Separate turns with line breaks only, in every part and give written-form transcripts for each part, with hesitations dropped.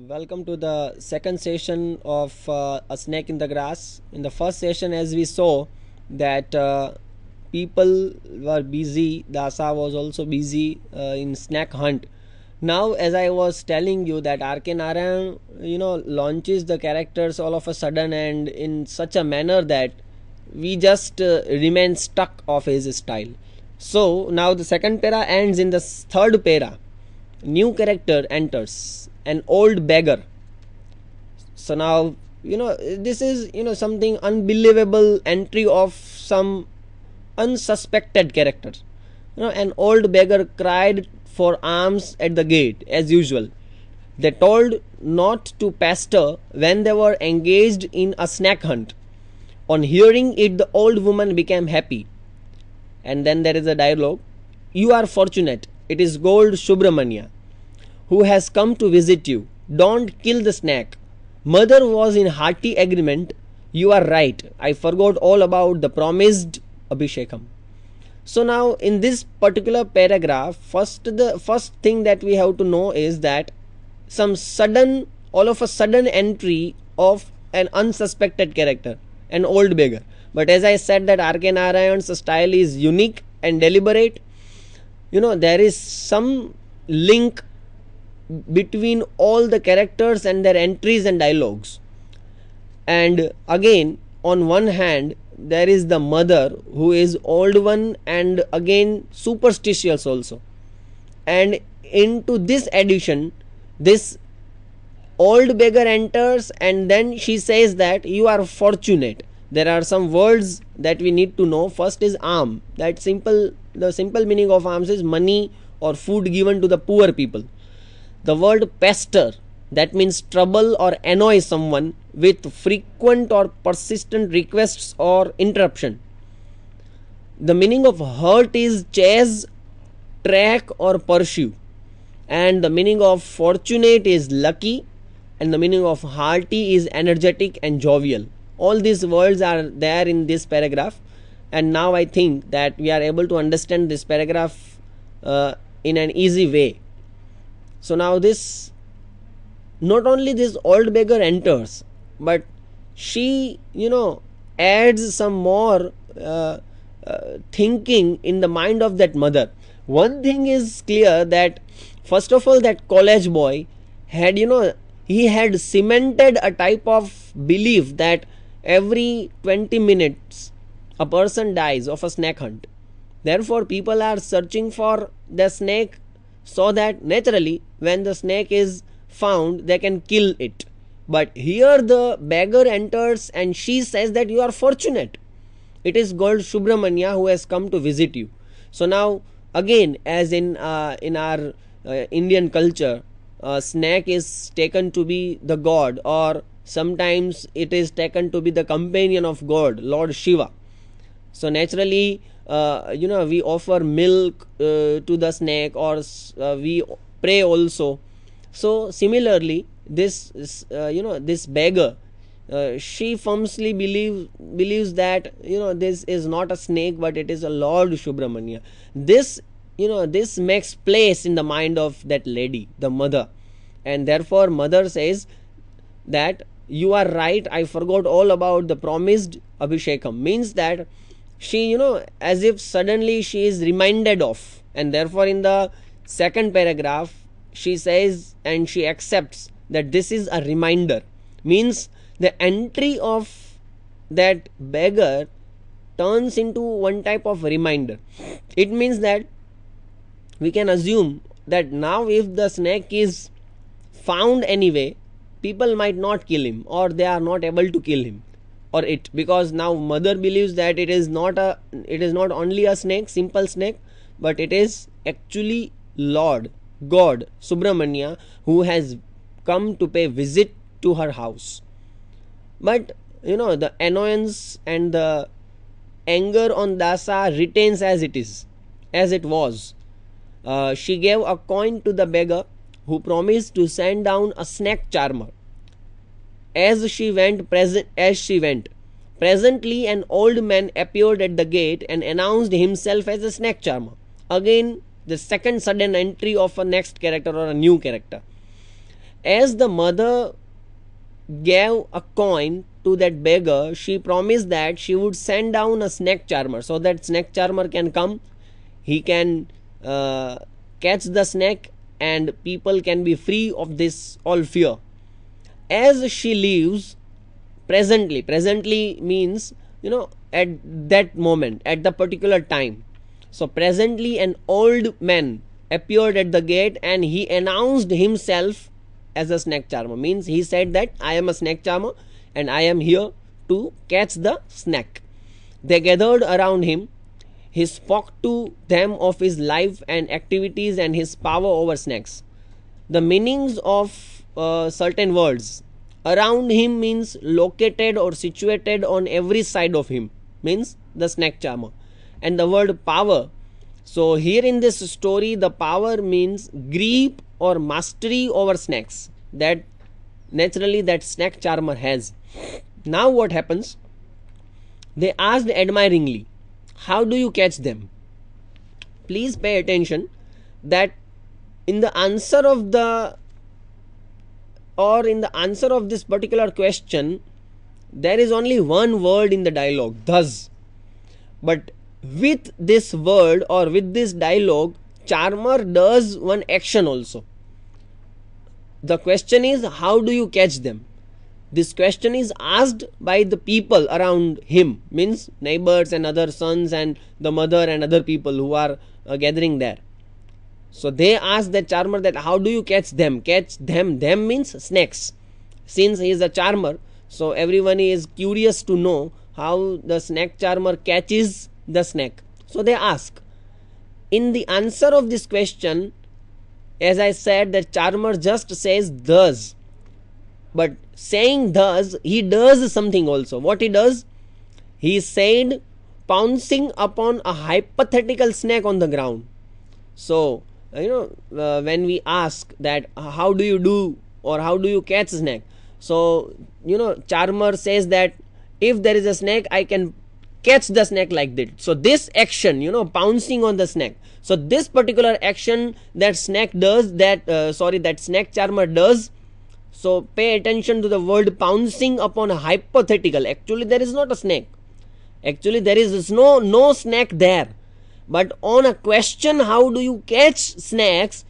Welcome to the second session of A Snake in the Grass. In the first session, as we saw, that people were busy, Dasa was also busy in snack hunt. Now, as I was telling you, that R.K. Narayan, launches the characters all of a sudden and in such a manner that we just remain stuck of his style. So, now the second para ends in the third para. New character enters, an old beggar. So now, this is, something unbelievable entry of some unsuspected character. An old beggar cried for alms at the gate as usual. They told not to pester when they were engaged in a snack hunt. On hearing it, the old woman became happy. And then there is a dialogue. You are fortunate. It is Gold Subramanya who has come to visit you. Don't kill the snake. Mother was in hearty agreement. You are right. I forgot all about the promised Abhishekam. So now in this particular paragraph, the first thing that we have to know is that all of a sudden entry of an unsuspected character, an old beggar. But as I said, that R.K. Narayan's style is unique and deliberate. There is some link between all the characters and their entries and dialogues. And again, on one hand, there is the mother who is old one and again superstitious also. And into this addition, this old beggar enters and then she says that you are fortunate. There are some words that we need to know. First is alms. The simple meaning of alms is money or food given to the poor people. The word pester, that means trouble or annoy someone with frequent or persistent requests or interruption. The meaning of hurt is chase, track or pursue. And the meaning of fortunate is lucky. And the meaning of hearty is energetic and jovial. All these words are there in this paragraph. And now I think that we are able to understand this paragraph in an easy way. So now not only this old beggar enters, but she, adds some more thinking in the mind of that mother. One thing is clear, that first of all, that college boy had, he had cemented a type of belief that every 20 minutes a person dies of a snake hunt. Therefore, people are searching for the snake, so that naturally when the snake is found they can kill it. But here the beggar enters and she says that you are fortunate. It is Gold Subramanya who has come to visit you. So now again, as in our Indian culture, snake is taken to be the god, or sometimes it is taken to be the companion of God, Lord Shiva. So naturally, we offer milk to the snake, or we pray also. So similarly, this beggar, she firmly believes that this is not a snake, but it is a Lord Subramanya. This makes place in the mind of that lady, the mother, and therefore mother says that you are right. I forgot all about the promised Abhishekam. Means that she, as if suddenly she is reminded of, and therefore in the second paragraph she says and she accepts that this is a reminder. Means the entry of that beggar turns into one type of reminder. It means that we can assume that now if the snake is found anyway, people might not kill him, or they are not able to kill him or it, because now mother believes that it is not only a snake, simple snake, but it is actually Lord God Subramanya who has come to pay visit to her house. But the annoyance and the anger on Dasa retains as it was. She gave a coin to the beggar, who promised to send down a snake charmer. As she went, presently an old man appeared at the gate and announced himself as a snake charmer. Again, the second sudden entry of a next character or a new character. As the mother gave a coin to that beggar, she promised that she would send down a snake charmer, so that snake charmer can come, he can catch the snake, and people can be free of this all fear. As she lives presently means, at that moment, at the particular time. So presently an old man appeared at the gate, and he announced himself as a snake charmer, means he said that I am a snake charmer and I am here to catch the snake. They gathered around him. He spoke to them of his life and activities and his power over snakes. The meanings of certain words. Around him means located or situated on every side of him, means the snake charmer. And the word power. So here in this story, the power means grip or mastery over snakes, that naturally that snake charmer has. Now what happens? They asked admiringly, how do you catch them? Please pay attention that in the answer of this particular question, there is only one word in the dialogue, thus. But with this word or with this dialogue, charmer does one action also. The question is, how do you catch them? This question is asked by the people around him, means neighbors and other sons and the mother and other people who are gathering there. So they ask the charmer that how do you catch them? Catch them. Them means snakes. Since he is a charmer, so everyone is curious to know how the snake charmer catches the snake. So they ask. In the answer of this question, as I said, the charmer just says thus. But saying thus, he does something also. What he does? He said, pouncing upon a hypothetical snake on the ground. So, when we ask that how do you do or how do you catch snake? So, charmer says that if there is a snake, I can catch the snake like that. So this action, pouncing on the snake. So this particular action that snake does, that snake charmer does. So pay attention to the word pouncing upon a hypothetical. Actually, there is not a snake. Actually, there is no snake there. But on a question, how do you catch snakes?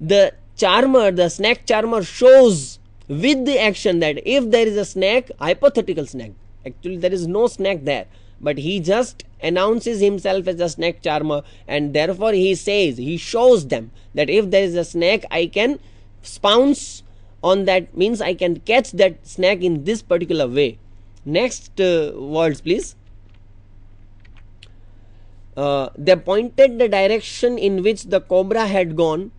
The snake charmer shows with the action that if there is a snake, hypothetical snake, actually there is no snake there, but he just announces himself as a snake charmer, and therefore he shows them that if there is a snake, I can pounce on that, means I can catch that snake in this particular way. Next words please. They pointed the direction in which the cobra had gone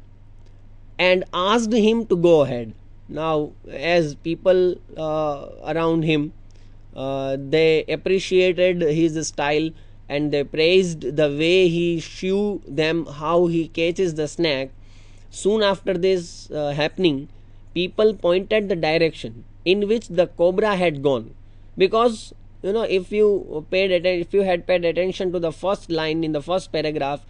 and asked him to go ahead. Now, as people around him, they appreciated his style and they praised the way he showed them how he catches the snake. Soon after this happening, people pointed the direction in which the cobra had gone, because if you had paid attention to the first line in the first paragraph,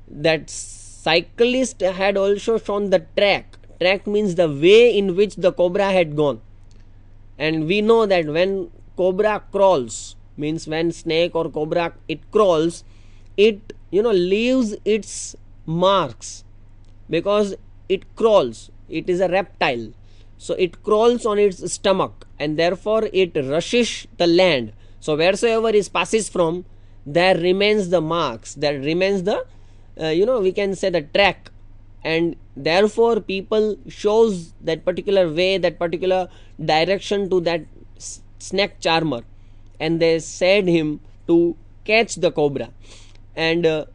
that cyclist had also shown the track. Track means the way in which the cobra had gone, and we know that when cobra crawls, means when snake or cobra it crawls, it leaves its marks, because it crawls, it is a reptile, so it crawls on its stomach and therefore it rushes the land. So wheresoever it passes from, there remains the marks, there remains the we can say the track, and therefore people shows that particular way, that particular direction to that snake charmer, and they said him to catch the cobra and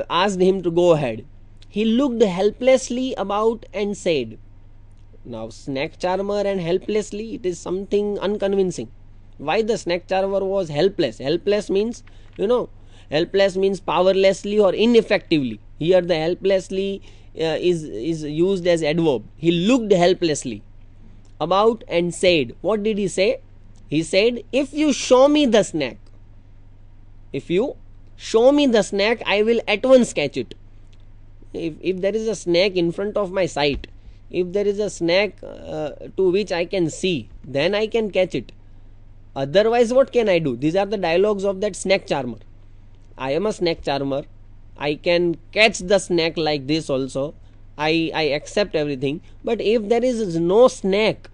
asked him to go ahead. He looked helplessly about and said. Now snake charmer and helplessly, it is something unconvincing. Why the snake charmer was helpless? Helpless means powerlessly or ineffectively. Here the helplessly is used as adverb. He looked helplessly about and said. What did he say? He said, if you show me the snake, I will at once catch it. If there is a snake in front of my sight, If there is a snake to which I can see, then I can catch it. Otherwise, what can I do? These are the dialogues of that snake charmer. I am a snake charmer. I can catch the snake like this also. I accept everything. But if there is no snake,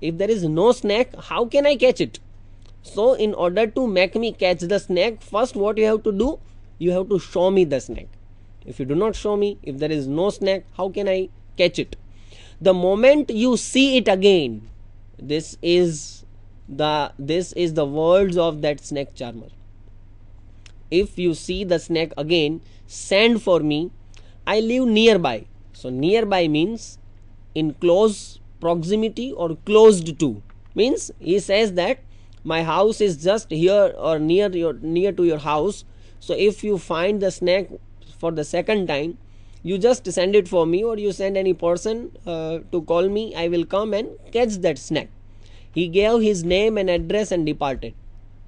how can I catch it? So, in order to make me catch the snake, first what you have to do? You have to show me the snake. If you do not show me, if there is no snake, how can I catch it? The moment you see it again, this is the words of that snake charmer. If you see the snake again, send for me. I live nearby. So nearby means in close proximity or closed to. Means he says that my house is just here or near to your house. So if you find the snake for the second time, you just send it for me, or you send any person to call me. I will come and catch that snake. He gave his name and address and departed.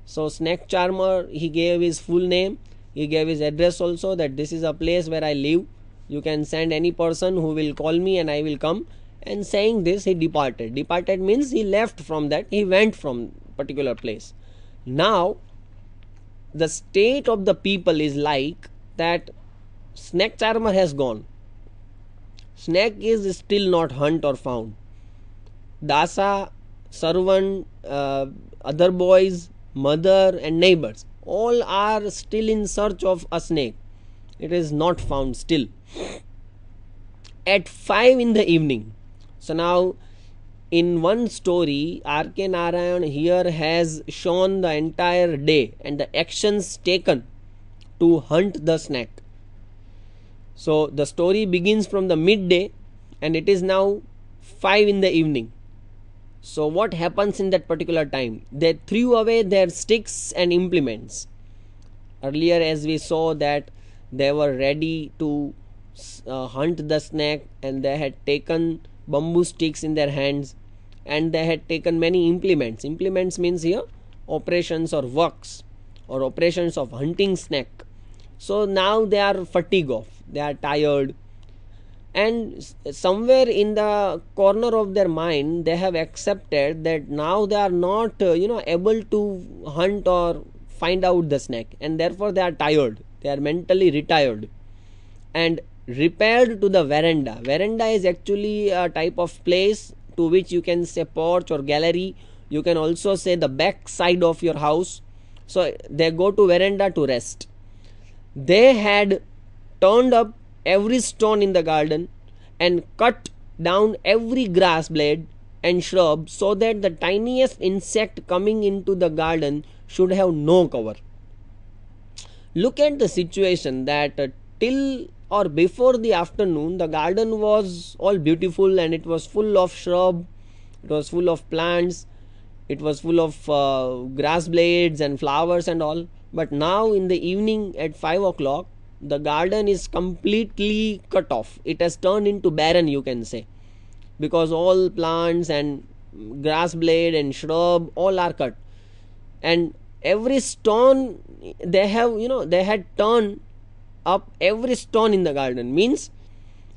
So snake charmer, he gave his full name, he gave his address also, that this is a place where I live. You can send any person who will call me and I will come. And saying this, he departed. Departed means he left from that, he went from particular place. Now the state of the people is like that snake charmer has gone. Snake is still not hunt or found. Dasa, servant, other boys, mother and neighbors, all are still in search of a snake. It is not found still. At 5 in the evening. So now in one story, R.K. Narayan here has shown the entire day and the actions taken to hunt the snake. So the story begins from the midday and it is now 5 in the evening. So what happens in that particular time? They threw away their sticks and implements. Earlier, as we saw, that they were ready to hunt the snake, and they had taken bamboo sticks in their hands, and they had taken many implements. Implements means here operations or works or operations of hunting snake. So now they are fatigued off, they are tired, and somewhere in the corner of their mind they have accepted that now they are not able to hunt or find out the snake, and therefore they are tired, they are mentally retired and repaired to the veranda. Veranda is actually a type of place to which you can say porch or gallery. You can also say the back side of your house. So they go to veranda to rest. They had turned up every stone in the garden and cut down every grass blade and shrub, so that the tiniest insect coming into the garden should have no cover. Look at the situation that till or before the afternoon, the garden was all beautiful and it was full of shrub, it was full of plants, it was full of grass blades and flowers and all. But now in the evening at 5 o'clock, the garden is completely cut off. It has turned into barren, you can say, because all plants and grass blade and shrub all are cut, and every stone they had turned up every stone in the garden. Means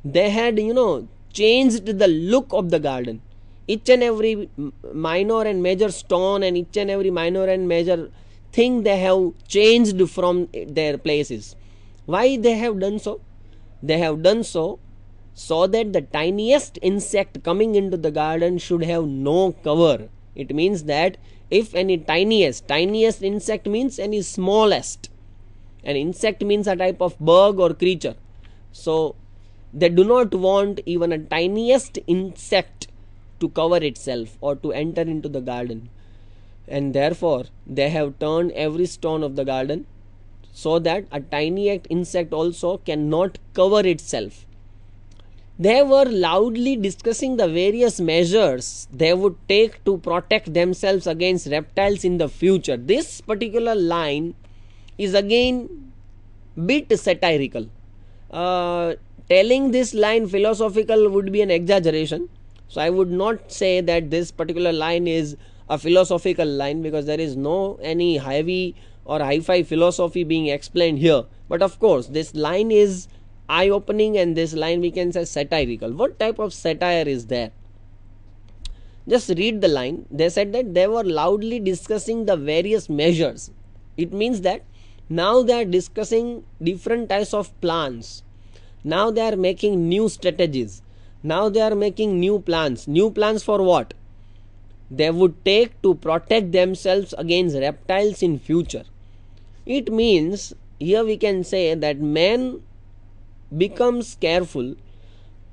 they had changed the look of the garden. Each and every minor and major stone and each and every minor and major thing they have changed from their places. Why they have done so? They have done so that the tiniest insect coming into the garden should have no cover. It means that if any tiniest insect means any smallest, an insect means a type of bug or creature. So they do not want even a tiniest insect to cover itself or to enter into the garden, and therefore they have turned every stone of the garden so that a tiny insect also cannot cover itself. They were loudly discussing the various measures they would take to protect themselves against reptiles in the future. This particular line is again bit satirical. Telling this line philosophical would be an exaggeration. So I would not say that this particular line is a philosophical line, because there is no any heavy or hi-fi philosophy being explained here. But of course this line is eye-opening, and this line we can say satirical. What type of satire is there? Just read the line. They said that they were loudly discussing the various measures. It means that now they are discussing different types of plans. Now they are making new strategies. Now they are making new plans. New plans for what? They would take to protect themselves against reptiles in future. It means here we can say that man becomes careful,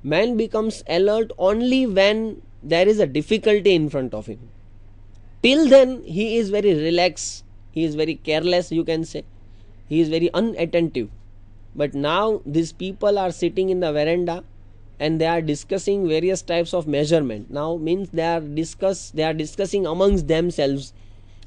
man becomes alert only when there is a difficulty in front of him. Till then he is very relaxed, he is very careless, you can say, he is very unattentive. But now these people are sitting in the veranda and they are discussing various types of measurement. Now means they are discussing amongst themselves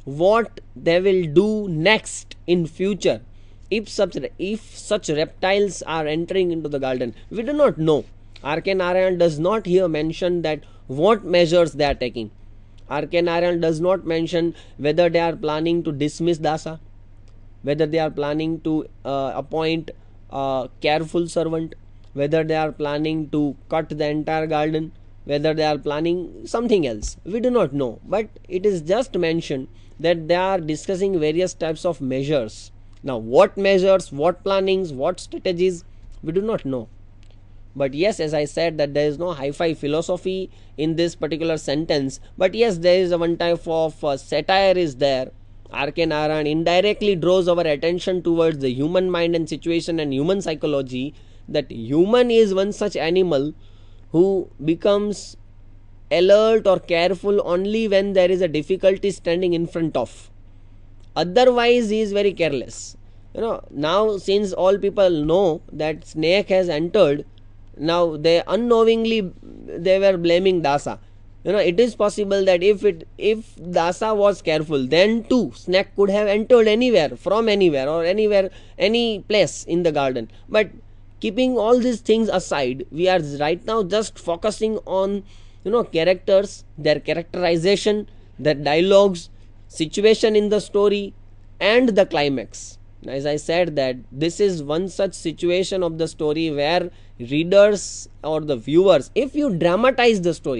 what they will do next in future if such reptiles are entering into the garden. We do not know. R.K. Narayan does not here mention that what measures they are taking. R.K. Narayan does not mention whether they are planning to dismiss Dasa, whether they are planning to appoint a careful servant, whether they are planning to cut the entire garden, whether they are planning something else. We do not know, but it is just mentioned that they are discussing various types of measures. Now what measures, what plannings, what strategies, we do not know. But yes, as I said, that there is no hi-fi philosophy in this particular sentence, but yes, there is a one type of satire is there. R.K. Narayan indirectly draws our attention towards the human mind and situation and human psychology, that human is one such animal who becomes alert or careful only when there is a difficulty standing in front of. Otherwise he is very careless. Now since all people know that snake has entered, now they unknowingly they were blaming Dasa. It is possible that if Dasa was careful, then too snake could have entered anywhere, from anywhere or anywhere, any place in the garden. But keeping all these things aside, we are right now just focusing on characters, their characterization, their dialogues, situation in the story, and the climax. As I said, that this is one such situation of the story where readers or the viewers, if you dramatize the story,